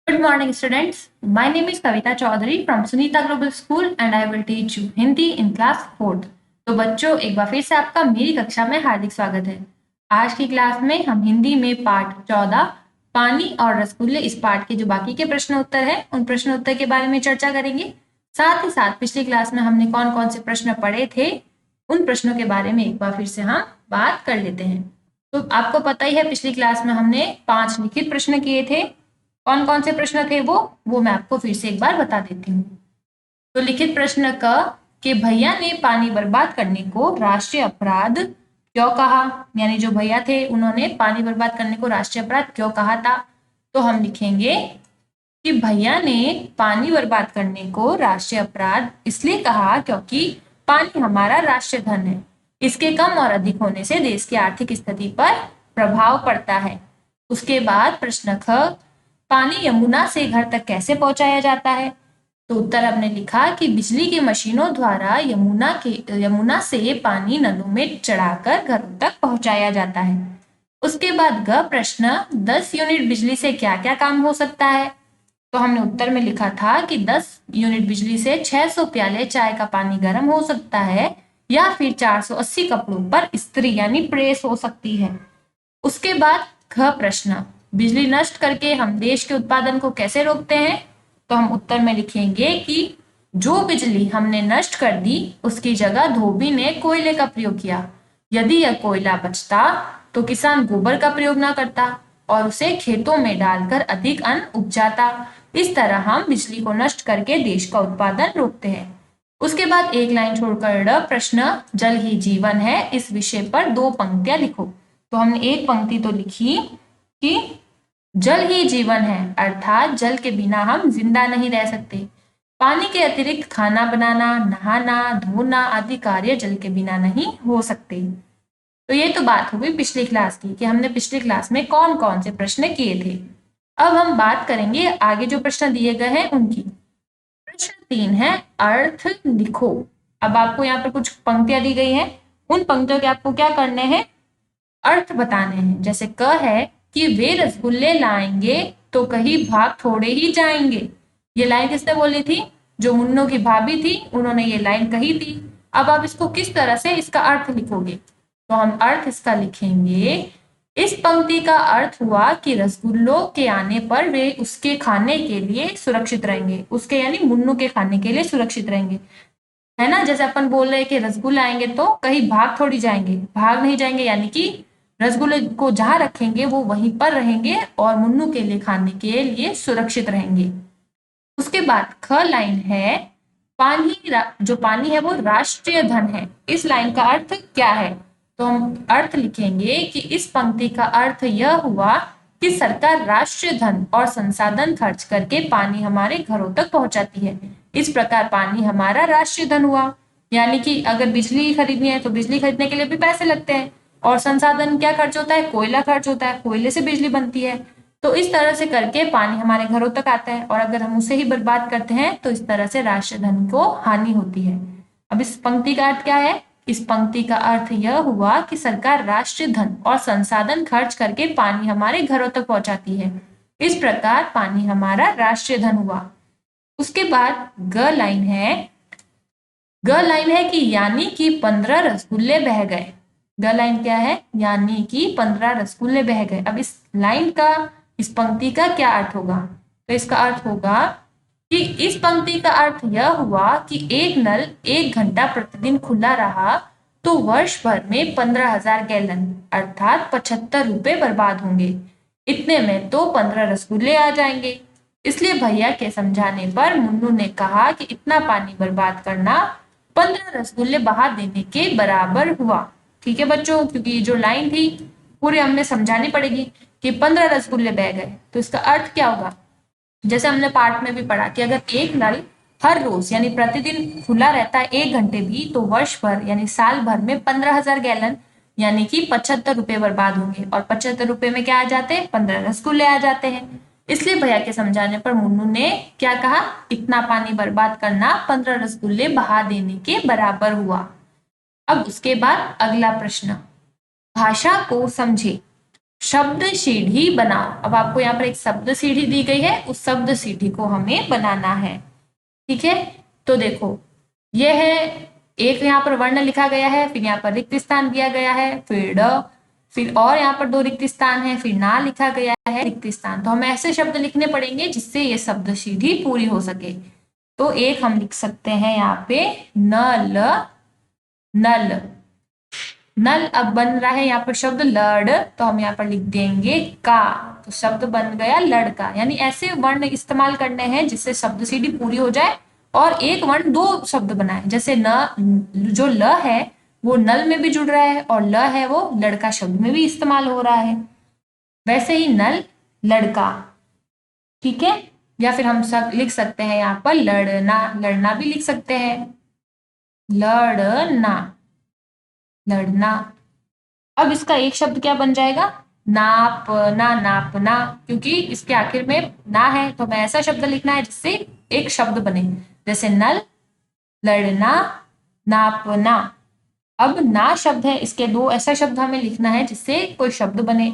Good morning, students. My name is Kavita Chaudhary from Sunita Global School and I will teach you Hindi in class 4th। तो बच्चों, एक बार फिर से आपका मेरी कक्षा में हार्दिक स्वागत है। आज की क्लास में हम हिंदी में पाठ 14 पानी और रसगुल्ले इस पाठ के जो बाकी के प्रश्न उत्तर हैं उन प्रश्न उत्तर के बारे में चर्चा करेंगे। साथ ही साथ पिछली क्लास में हमने कौन कौन से प्रश्न पढ़े थे उन प्रश्नों के बारे में एक बार फिर से हम बात कर लेते हैं। तो आपको पता ही है, पिछली क्लास में हमने 5 लिखित प्रश्न किए थे। कौन कौन से प्रश्न थे वो मैं आपको फिर से एक बार बता देती हूँ। तो लिखित प्रश्न क कि भैया ने पानी बर्बाद करने को राष्ट्रीय अपराध क्यों कहा, यानी जो भैया थे उन्होंने पानी बर्बाद करने को राष्ट्रीय अपराध क्यों कहा था। तो हम लिखेंगे कि भैया ने पानी बर्बाद करने को राष्ट्रीय अपराध इसलिए कहा क्योंकि पानी हमारा राष्ट्रीय धन है। इसके कम और अधिक होने से देश की आर्थिक स्थिति पर प्रभाव पड़ता है। उसके बाद प्रश्न ख पानी यमुना से घर तक कैसे पहुंचाया जाता है। तो उत्तर हमने लिखा कि बिजली की मशीनों द्वारा यमुना से पानी नलों में चढ़ाकर घरों तक पहुंचाया जाता है। उसके बाद ग प्रश्न 10 यूनिट बिजली से क्या क्या काम हो सकता है। तो हमने उत्तर में लिखा था कि 10 यूनिट बिजली से 600 प्याले चाय का पानी गर्म हो सकता है या फिर 480 कपड़ों पर इस्त्री यानी प्रेस हो सकती है। उसके बाद ख प्रश्न बिजली नष्ट करके हम देश के उत्पादन को कैसे रोकते हैं। तो हम उत्तर में लिखेंगे कि जो बिजली हमने नष्ट कर दी उसकी जगह धोबी ने कोयले का प्रयोग किया। यदि यह कोयला बचता तो किसान गोबर का प्रयोग ना करता और उसे खेतों में डालकर अधिक अन्न उपजाता। इस तरह हम बिजली को नष्ट करके देश का उत्पादन रोकते हैं। उसके बाद एक लाइन छोड़कर प्रश्न जल ही जीवन है इस विषय पर 2 पंक्तियां लिखो। तो हमने एक पंक्ति तो लिखी कि जल ही जीवन है, अर्थात जल के बिना हम जिंदा नहीं रह सकते। पानी के अतिरिक्त खाना बनाना, नहाना, धोना आदि कार्य जल के बिना नहीं हो सकते। तो ये तो बात हो गई पिछली क्लास की कि हमने पिछली क्लास में कौन कौन से प्रश्न किए थे। अब हम बात करेंगे आगे जो प्रश्न दिए गए हैं उनकी। प्रश्न 3 है अर्थ लिखो। अब आपको यहाँ पर कुछ पंक्तियां दी गई हैं, उन पंक्तियों के आपको क्या करने हैं, अर्थ बताने हैं। जैसे क है कि वे रसगुल्ले लाएंगे तो कहीं भाग थोड़े ही जाएंगे। ये लाइन किसने बोली थी, जो मुन्नो की भाभी थी उन्होंने ये लाइन कही थी। अब आप इसको किस तरह से इसका अर्थ लिखोगे। तो हम अर्थ इसका लिखेंगे, इस पंक्ति का अर्थ हुआ कि रसगुल्लों के आने पर वे उसके खाने के लिए सुरक्षित रहेंगे। उसके यानी मुन्नू के खाने के लिए सुरक्षित रहेंगे, है ना। जैसे अपन बोल रहे हैं कि रसगुल्ले आएंगे तो कहीं भाग थोड़ी जाएंगे, भाग नहीं जाएंगे, यानी कि रसगुल्ले को जहां रखेंगे वो वहीं पर रहेंगे और मुन्नू के लिए खाने के लिए सुरक्षित रहेंगे। उसके बाद ख लाइन है जो पानी है वो राष्ट्रीय धन है। इस लाइन का अर्थ क्या है। तो हम अर्थ लिखेंगे कि इस पंक्ति का अर्थ यह हुआ कि सरकार राष्ट्रीय धन और संसाधन खर्च करके पानी हमारे घरों तक पहुंचाती है। इस प्रकार पानी हमारा राष्ट्रीय धन हुआ, यानी कि अगर बिजली खरीदनी है तो बिजली खरीदने के लिए भी पैसे लगते हैं और संसाधन क्या खर्च होता है, कोयला खर्च होता है, कोयले से बिजली बनती है। तो इस तरह से करके पानी हमारे घरों तक आता है और अगर हम उसे ही बर्बाद करते हैं तो इस तरह से राष्ट्रीय धन को हानि होती है। अब इस पंक्ति का अर्थ क्या है, इस पंक्ति का अर्थ यह हुआ कि सरकार राष्ट्रीय धन और संसाधन खर्च करके पानी हमारे घरों तक पहुंचाती है। इस प्रकार पानी हमारा राष्ट्रीय धन हुआ। उसके बाद ग लाइन है कि यानी कि 15 रसगुल्ले बह गए। ग लाइन क्या है, यानी कि 15 रसगुल्ले बह गए। अब इस लाइन का, इस पंक्ति का क्या अर्थ होगा। तो इसका अर्थ होगा कि इस पंक्ति का अर्थ यह हुआ कि एक नल 1 घंटा प्रतिदिन खुला रहा तो वर्ष भर में 15,000 गैलन अर्थात 75 रुपए बर्बाद होंगे। इतने में तो 15 रसगुल्ले आ जाएंगे। इसलिए भैया के समझाने पर मुन्नू ने कहा कि इतना पानी बर्बाद करना 15 रसगुल्ले बहा देने के बराबर हुआ। ठीक है बच्चों, क्योंकि जो लाइन थी पूरी हमने समझानी पड़ेगी कि 15 रसगुल्ले बह गए तो इसका अर्थ क्या होगा। जैसे हमने पाठ में भी पढ़ा कि अगर एक नल हर रोज यानी प्रतिदिन खुला रहता है 1 घंटे भी तो वर्ष भर यानी साल भर में 15,000 गैलन यानी कि 75 रुपए बर्बाद होंगे और 75 रुपए में क्या आ जाते हैं, 15 रसगुल्ले आ जाते हैं। इसलिए भैया के समझाने पर मुन्नू ने क्या कहा, इतना पानी बर्बाद करना 15 रसगुल्ले बहा देने के बराबर हुआ। अब उसके बाद अगला प्रश्न, भाषा को समझे। शब्द सीढ़ी बनाओ। अब आपको यहाँ पर एक शब्द सीढ़ी दी गई है, उस शब्द सीढ़ी को हमें बनाना है। ठीक है, तो देखो ये है, एक यहाँ पर वर्ण लिखा गया है, फिर यहाँ पर रिक्त स्थान दिया गया है, फिर ड, फिर और यहाँ पर दो रिक्त स्थान है, फिर ना लिखा गया है रिक्त स्थान। तो हमें ऐसे शब्द लिखने पड़ेंगे जिससे ये शब्द सीढ़ी पूरी हो सके। तो एक हम लिख सकते हैं यहाँ पे नल, नल, नल। अब बन रहा है यहाँ पर शब्द लड़, तो हम यहाँ पर लिख देंगे का, तो शब्द बन गया लड़का। यानी ऐसे वर्ण इस्तेमाल करने हैं जिससे शब्द सीढ़ी पूरी हो जाए और एक वर्ण दो शब्द बनाए। जैसे न, जो ल है वो नल में भी जुड़ रहा है और ल है वो लड़का शब्द में भी इस्तेमाल हो रहा है। वैसे ही नल लड़का। ठीक है, या फिर हम सब लिख सकते हैं यहाँ पर लड़ना, लड़ना भी लिख सकते हैं, लड़ना, लड़ना। अब इसका एक शब्द क्या बन जाएगा, नापना, नापना, क्योंकि इसके आखिर में ना है तो हमें ऐसा शब्द लिखना है जिससे एक शब्द बने। जैसे नल, लड़ना, नापना। अब ना शब्द है, इसके दो ऐसा शब्द हमें लिखना है जिससे कोई शब्द बने।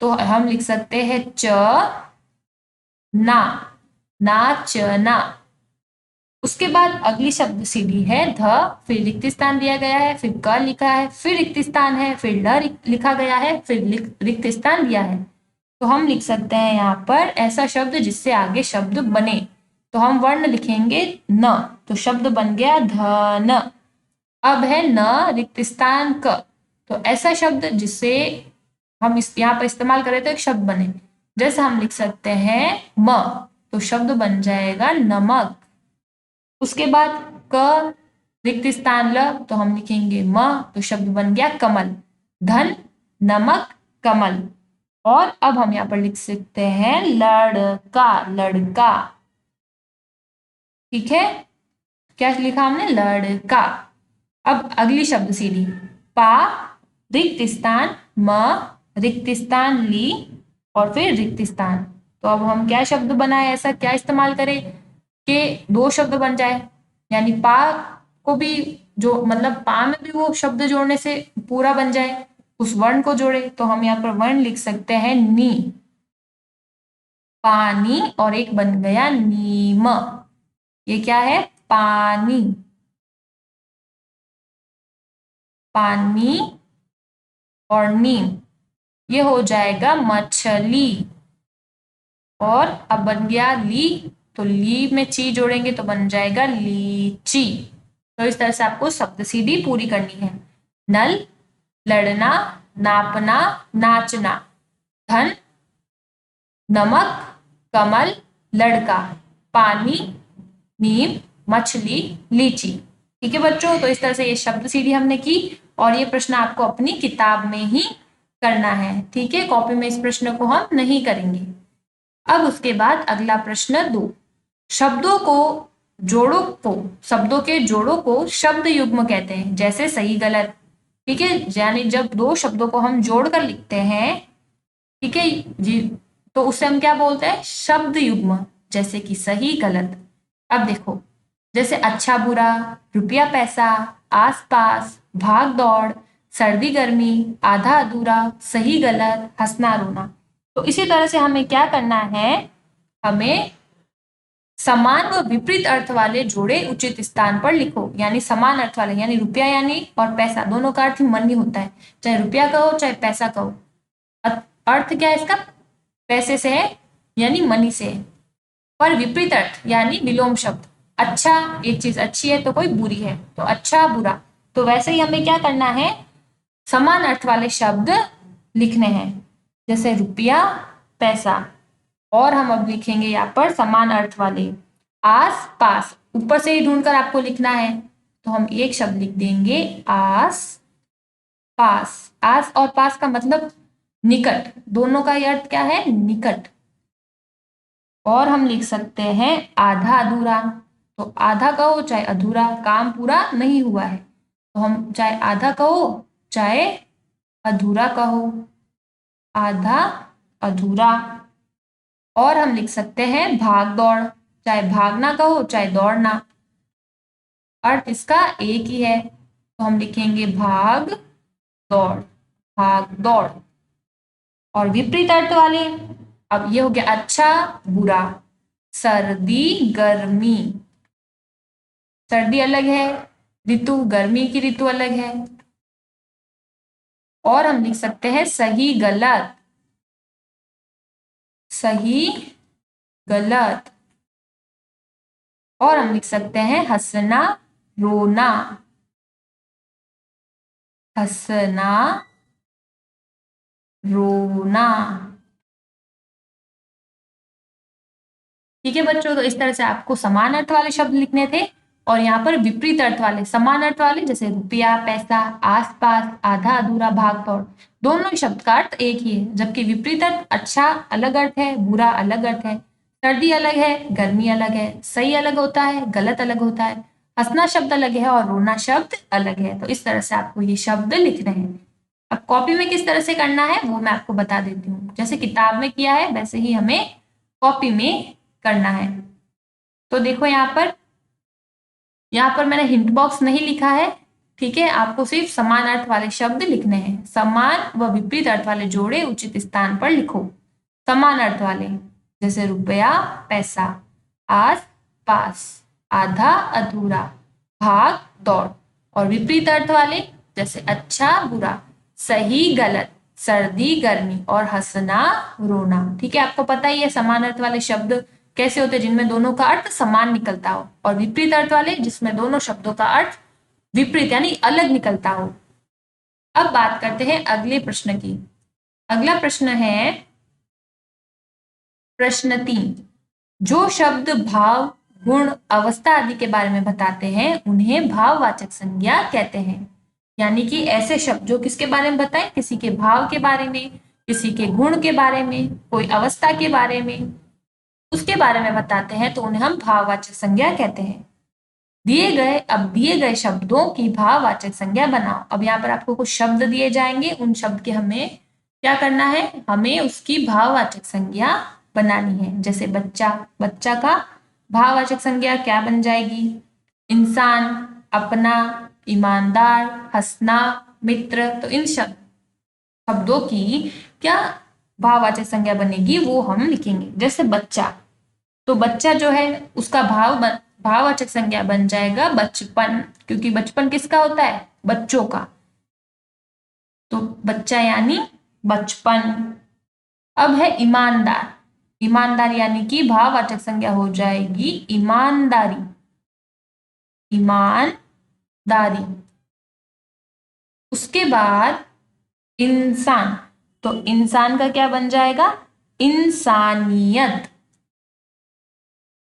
तो हम लिख सकते हैं च ना, नाचना। उसके बाद अगली शब्द सीढ़ी है ध, फिर रिक्त स्थान दिया गया है, फिर क लिखा है, फिर रिक्त स्थान है, फिर ल लिखा गया है, फिर रिक्त स्थान दिया है। तो हम लिख सकते हैं यहाँ पर ऐसा शब्द जिससे आगे शब्द बने। तो हम वर्ण लिखेंगे न, तो शब्द बन गया धन। अब है न रिक्त स्थान क, तो ऐसा शब्द जिससे हम इस यहाँ पर इस्तेमाल करें तो एक शब्द बने। जैसे हम लिख सकते हैं म, तो शब्द बन जाएगा नमक। उसके बाद क रिक्त स्थान ल, तो हम लिखेंगे म, तो शब्द बन गया कमल। धन, नमक, कमल। और अब हम यहाँ पर लिख सकते हैं लड़का, लड़का। ठीक है, क्या लिखा हमने, लड़का। अब अगली शब्द सीढ़ी पा, रिक्त स्थान म, रिक्त स्थान ली और फिर रिक्त स्थान। तो अब हम क्या शब्द बनाए, ऐसा क्या इस्तेमाल करें कि दो शब्द बन जाए। यानी पा को भी जो मतलब पा में भी वो शब्द जोड़ने से पूरा बन जाए, उस वर्ण को जोड़े। तो हम यहाँ पर वर्ण लिख सकते हैं नी, पानी, और एक बन गया नीम। ये क्या है, पानी, पानी और नीम। ये हो जाएगा मछली। और अब बन गया ली, तो ली में ची जोड़ेंगे तो बन जाएगा लीची। तो इस तरह से आपको शब्द सीढ़ी पूरी करनी है। नल, लड़ना, नापना, नाचना। धन, नमक, कमल, लड़का, पानी, नीम, मछली, लीची। ठीक है बच्चों, तो इस तरह से ये शब्द सीढ़ी हमने की और ये प्रश्न आपको अपनी किताब में ही करना है। ठीक है, कॉपी में इस प्रश्न को हम नहीं करेंगे। अब उसके बाद अगला प्रश्न 2, शब्दों को जोड़ों को शब्दों के जोड़ों को शब्द युग्म कहते हैं, जैसे सही गलत। ठीक है, यानी जब दो शब्दों को हम जोड़ कर लिखते हैं, ठीक है जी, तो उसे हम क्या बोलते हैं, शब्द युग्म। जैसे कि सही गलत। अब देखो, जैसे अच्छा बुरा, रुपया पैसा, आस पास, भाग दौड़, सर्दी गर्मी, आधा अधूरा, सही गलत, हंसना रोना। तो इसी तरह से हमें क्या करना है, हमें समान व विपरीत अर्थ वाले जोड़े उचित स्थान पर लिखो। यानी समान अर्थ वाले, यानी रुपया यानी और पैसा, दोनों का अर्थ ही मनी होता है। चाहे रुपया कहो चाहे पैसा कहो, अर्थ क्या है इसका, पैसे से है यानी मनी से है। पर विपरीत अर्थ यानी विलोम शब्द, अच्छा, एक चीज अच्छी है तो कोई बुरी है, तो अच्छा बुरा। तो वैसे ही हमें क्या करना है, समान अर्थ वाले शब्द लिखने हैं, जैसे रुपया, पैसा। और हम अब लिखेंगे यहाँ पर समान अर्थ वाले, आस पास, ऊपर से ही ढूंढकर आपको लिखना है। तो हम एक शब्द लिख देंगे आस पास। आस और पास का मतलब निकट, दोनों का ये अर्थ क्या है, निकट। और हम लिख सकते हैं आधा अधूरा। तो आधा कहो चाहे अधूरा, काम पूरा नहीं हुआ है, तो हम चाहे आधा कहो चाहे अधूरा कहो, आधा अधूरा। और हम लिख सकते हैं भाग दौड़, चाहे भागना कहो चाहे दौड़ना, अर्थ इसका एक ही है। तो हम लिखेंगे भाग दौड़, भाग दौड़। और विपरीत अर्थ वाले, अब ये हो गया अच्छा बुरा, सर्दी गर्मी, सर्दी अलग है ऋतु, गर्मी की ऋतु अलग है। और हम लिख सकते हैं सही गलत, सही गलत। और हम लिख सकते हैं हंसना रोना, हंसना रोना। ठीक है बच्चों, तो इस तरह से आपको समान अर्थ वाले शब्द लिखने थे, और यहाँ पर विपरीत अर्थ वाले, समान अर्थ वाले जैसे रुपया, पैसा, आसपास, आधा अधूरा, भाग दौड़, दोनों ही शब्द का अर्थ एक ही है। जबकि विपरीत अर्थ अच्छा अलग अर्थ है, बुरा अलग अर्थ है, सर्दी अलग है, गर्मी अलग है, सही अलग होता है, गलत अलग होता है, हंसना शब्द अलग है और रोना शब्द अलग है। तो इस तरह से आपको ये शब्द लिखने हैं। अब कॉपी में किस तरह से करना है वो मैं आपको बता देती हूँ। जैसे किताब में किया है वैसे ही हमें कॉपी में करना है। तो देखो यहाँ पर मैंने हिंट बॉक्स नहीं लिखा है, ठीक है। आपको सिर्फ समान अर्थ वाले शब्द लिखने हैं। समान व विपरीत अर्थ वाले जोड़े उचित स्थान पर लिखो। समान अर्थ वाले जैसे रुपया, पैसा, आस पास, आधा अधूरा, भाग दौड़। और विपरीत अर्थ वाले जैसे अच्छा बुरा, सही गलत, सर्दी गर्मी और हंसना रोना। ठीक है, आपको पता ही है समान अर्थ वाले शब्द कैसे होते हैं, जिनमें दोनों का अर्थ समान निकलता हो, और विपरीत अर्थ वाले जिसमें दोनों शब्दों का अर्थ विपरीत यानी अलग निकलता हो। अब बात करते हैं अगले प्रश्न की। अगला प्रश्न है प्रश्न 3। जो शब्द भाव, गुण, अवस्था आदि के बारे में बताते हैं उन्हें भाववाचक संज्ञा कहते हैं। यानी कि ऐसे शब्द जो किसके बारे में बताएं, किसी के भाव के बारे में, किसी के गुण के बारे में, कोई अवस्था के बारे में, उसके बारे में बताते हैं तो उन्हें हम भाववाचक संज्ञा कहते हैं। दिए गए शब्दों की भाववाचक संज्ञा बनाओ। अब यहाँ पर आपको कुछ शब्द दिए जाएंगे, उन शब्द के हमें क्या करना है, हमें उसकी भाववाचक संज्ञा बनानी है। जैसे बच्चा, बच्चा का भाववाचक संज्ञा क्या बन जाएगी, इंसान, अपना, ईमानदार, हंसना, मित्र। तो इन शब्दों की क्या भाववाचक संज्ञा बनेगी वो हम लिखेंगे। जैसे बच्चा, तो बच्चा जो है उसका भाववाचक संज्ञा बन जाएगा बचपन, क्योंकि बचपन किसका होता है, बच्चों का। तो बच्चा यानी बचपन। अब है ईमानदार, ईमानदार यानी कि भाववाचक संज्ञा हो जाएगी ईमानदारी, ईमानदारी। उसके बाद इंसान, तो इंसान का क्या बन जाएगा, इंसानियत।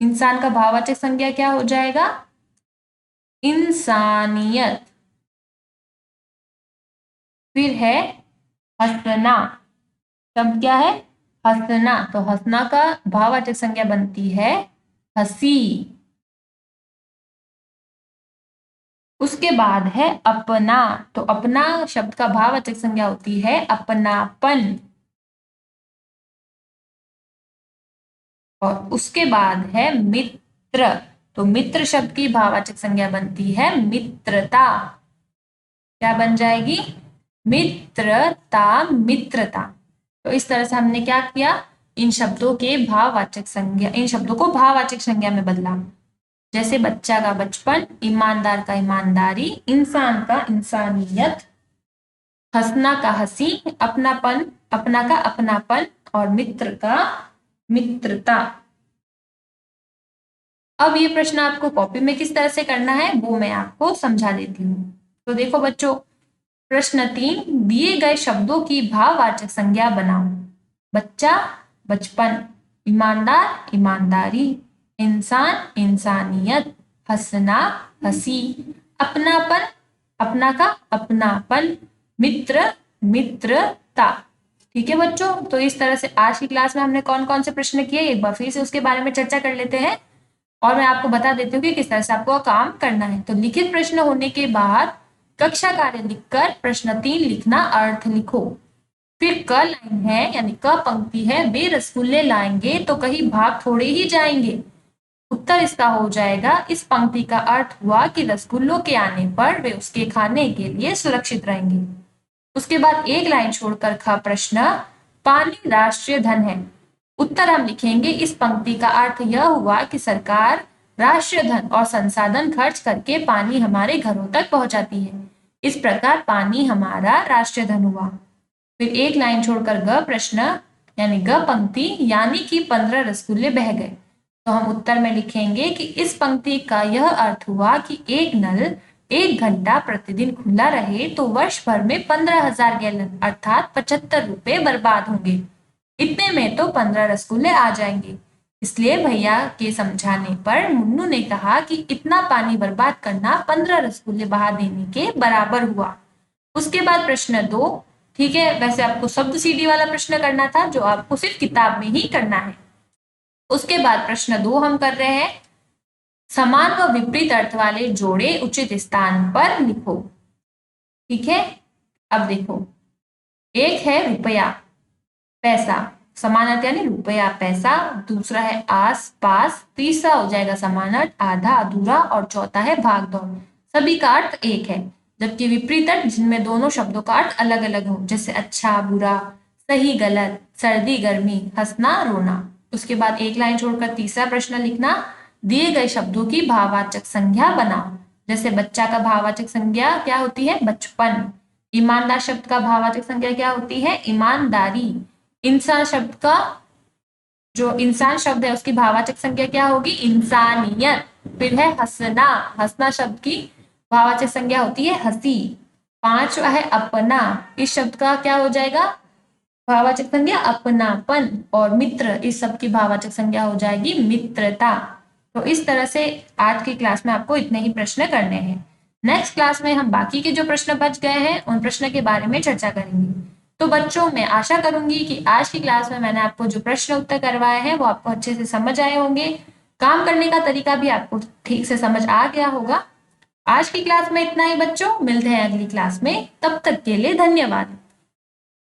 इंसान का भाववाचक संज्ञा क्या हो जाएगा, इंसानियत। फिर है हंसना, शब्द क्या है, हंसना। तो हंसना का भाववाचक संज्ञा बनती है हंसी। उसके बाद है अपना, तो अपना शब्द का भाववाचक संज्ञा होती है अपनापन। और उसके बाद है मित्र, तो मित्र शब्द की भाववाचक संज्ञा बनती है मित्रता। क्या बन जाएगी, मित्रता, मित्रता। तो इस तरह से हमने क्या किया, इन शब्दों के भाववाचक संज्ञा, इन शब्दों को भाववाचक संज्ञा में बदला। जैसे बच्चा का बचपन, ईमानदार का ईमानदारी, इंसान का इंसानियत, हंसना का हंसी, अपनापन, अपना का अपनापन, और मित्र का मित्रता। अब ये प्रश्न आपको कॉपी में किस तरह से करना है वो मैं आपको समझा देती हूँ। तो देखो बच्चों, प्रश्न 3, दिए गए शब्दों की भाववाचक संज्ञा बनाओ। बच्चा, बचपन, ईमानदार, ईमानदारी, इंसान, इंसानियत, हंसना, हंसी, अपनापन, अपना का अपनापन, मित्र, मित्रता। ठीक है बच्चों, तो इस तरह से आज की क्लास में हमने कौन कौन से प्रश्न किए, एक बार फिर से उसके बारे में चर्चा कर लेते हैं, और मैं आपको बता देती हूँ कि किस तरह से आपको काम करना है। तो लिखित प्रश्न होने के बाद कक्षा कार्य लिखकर प्रश्न 3 लिखना, अर्थ लिखो। फिर क लाइन है यानी क पंक्ति है, वे रसगुल्ले लाएंगे तो कहीं भाग थोड़े ही जाएंगे। उत्तर इसका हो जाएगा, इस पंक्ति का अर्थ हुआ कि रसगुल्लों के आने पर वे उसके खाने के लिए सुरक्षित रहेंगे। उसके बाद एक लाइन छोड़कर ख प्रश्न, पानी राष्ट्रीय धन है। उत्तर हम लिखेंगे, इस पंक्ति का अर्थ यह हुआ कि सरकार राष्ट्रीय धन और संसाधन खर्च करके पानी हमारे घरों तक पहुंचाती है। इस प्रकार पानी हमारा राष्ट्रीय धन हुआ। फिर एक लाइन छोड़कर ग प्रश्न यानी ग पंक्ति यानी कि 15 रसगुल्ले बह गए। तो हम उत्तर में लिखेंगे कि इस पंक्ति का यह अर्थ हुआ कि एक नल 1 घंटा प्रतिदिन खुला रहे तो वर्ष भर में 15,000 गैलन अर्थात 75 रुपए बर्बाद होंगे। इतने में तो 15 रसगुल्ले आ जाएंगे। इसलिए भैया के समझाने पर मुन्नू ने कहा कि इतना पानी बर्बाद करना 15 रसगुल्ले बहा देने के बराबर हुआ। उसके बाद प्रश्न 2, ठीक है, वैसे आपको शब्द सीढ़ी वाला प्रश्न करना था जो आपको सिर्फ किताब में ही करना है। उसके बाद प्रश्न 2 हम कर रहे हैं, समान व विपरीत अर्थ वाले जोड़े उचित स्थान पर लिखो। ठीक है, अब देखो, एक है रुपया, पैसा, समान अर्थ यानी रुपया पैसा, दूसरा है आस पास, तीसरा हो जाएगा समान अर्थ आधा अधूरा और चौथा है भाग दौड़। सभी का अर्थ एक है, जबकि विपरीत अर्थ जिनमें दोनों शब्दों का अर्थ अलग अलग हो, जैसे अच्छा बुरा, सही गलत, सर्दी गर्मी, हंसना रोना। उसके बाद एक लाइन छोड़कर तीसरा प्रश्न लिखना, दिए गए शब्दों की भाववाचक संज्ञा बनाओ। जैसे बच्चा का भाववाचक संज्ञा क्या होती है, बचपन। ईमानदार शब्द का भाववाचक संज्ञा क्या होती है, ईमानदारी। इंसान शब्द का जो इंसान शब्द है उसकी भाववाचक संज्ञा क्या होगी, इंसानियत। फिर है हंसना, हंसना शब्द की भाववाचक संज्ञा होती है हंसी। पांचवा है अपना, इस शब्द का क्या हो जाएगा, भाववाचक संज्ञा अपनापन। और मित्र, इस शब्द की भाववाचक संज्ञा हो जाएगी मित्रता। तो इस तरह से आज की क्लास में आपको इतने ही प्रश्न करने हैं। नेक्स्ट क्लास में हम बाकी के जो प्रश्न बच गए हैं उन प्रश्न के बारे में चर्चा करेंगे। तो बच्चों, मैं आशा करूंगी कि आज की क्लास में मैंने आपको जो प्रश्न उत्तर करवाए हैं वो आपको अच्छे से समझ आए होंगे। काम करने का तरीका भी आपको ठीक से समझ आ गया होगा। आज की क्लास में इतना ही बच्चों, मिलते हैं अगली क्लास में, तब तक के लिए धन्यवाद।